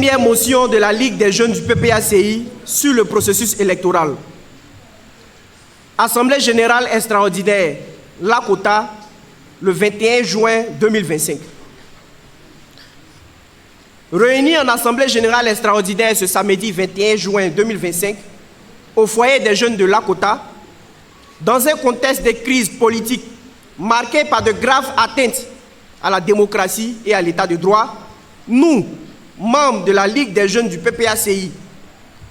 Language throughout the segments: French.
première motion de la Ligue des jeunes du PPACI sur le processus électoral. Assemblée générale extraordinaire, Lakota, le 21 juin 2025. Réunis en Assemblée générale extraordinaire ce samedi 21 juin 2025, au foyer des jeunes de Lakota, dans un contexte de crise politique marqué par de graves atteintes à la démocratie et à l'état de droit, nous, membres de la Ligue des jeunes du PPACI,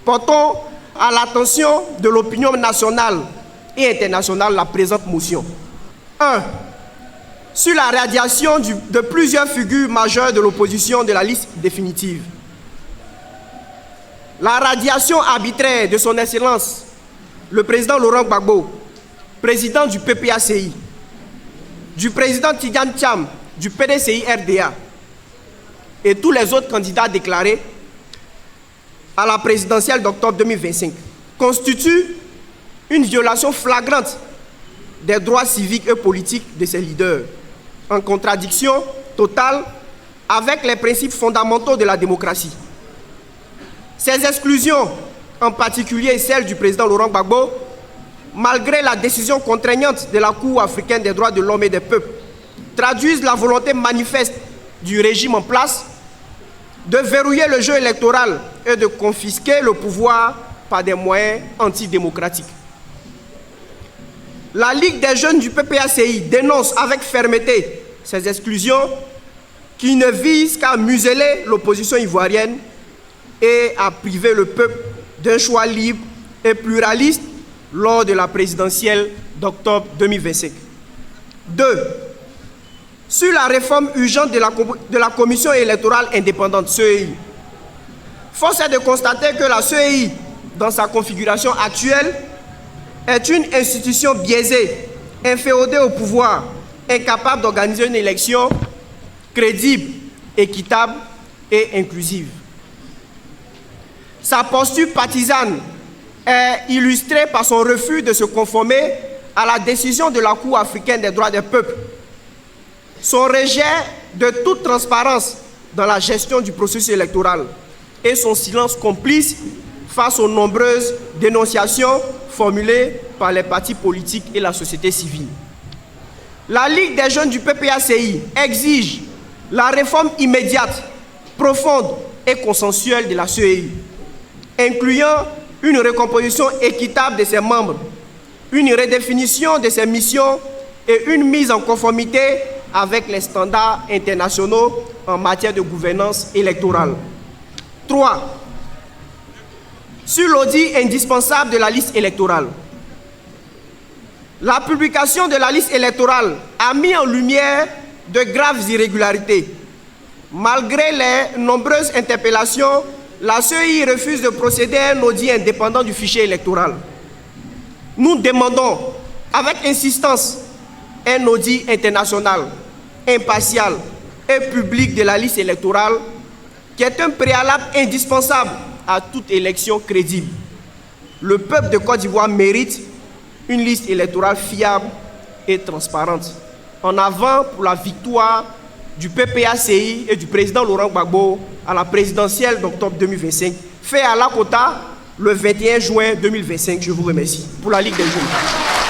portons à l'attention de l'opinion nationale et internationale la présente motion. 1. Sur la radiation de plusieurs figures majeures de l'opposition de la liste définitive. La radiation arbitraire de son Excellence, le président Laurent Gbagbo, président du PPACI, du président Tidjane Thiam, du PDCI-RDA, et tous les autres candidats déclarés à la présidentielle d'octobre 2025, constitue une violation flagrante des droits civiques et politiques de ses leaders, en contradiction totale avec les principes fondamentaux de la démocratie. Ces exclusions, en particulier celle du président Laurent Gbagbo, malgré la décision contraignante de la Cour africaine des droits de l'homme et des peuples, traduisent la volonté manifeste du régime en place de verrouiller le jeu électoral et de confisquer le pouvoir par des moyens antidémocratiques. La Ligue des jeunes du PPACI dénonce avec fermeté ces exclusions qui ne visent qu'à museler l'opposition ivoirienne et à priver le peuple d'un choix libre et pluraliste lors de la présidentielle d'octobre 2025. 2. Sur la réforme urgente de la Commission électorale indépendante, CEI. Force est de constater que la CEI, dans sa configuration actuelle, est une institution biaisée, inféodée au pouvoir, incapable d'organiser une élection crédible, équitable et inclusive. Sa posture partisane est illustrée par son refus de se conformer à la décision de la Cour africaine des droits des peuples, son rejet de toute transparence dans la gestion du processus électoral et son silence complice face aux nombreuses dénonciations formulées par les partis politiques et la société civile. La Ligue des jeunes du PPACI exige la réforme immédiate, profonde et consensuelle de la CEI, incluant une recomposition équitable de ses membres, une redéfinition de ses missions et une mise en conformité avec les standards internationaux en matière de gouvernance électorale. 3. Sur l'audit indispensable de la liste électorale. La publication de la liste électorale a mis en lumière de graves irrégularités. Malgré les nombreuses interpellations, la CEI refuse de procéder à un audit indépendant du fichier électoral. Nous demandons avec insistance un audit international, impartial et public de la liste électorale qui est un préalable indispensable à toute élection crédible. Le peuple de Côte d'Ivoire mérite une liste électorale fiable et transparente. En avant pour la victoire du PPACI et du président Laurent Gbagbo à la présidentielle d'octobre 2025, fait à Lakota le 21 juin 2025. Je vous remercie. Pour la Ligue des jeunes.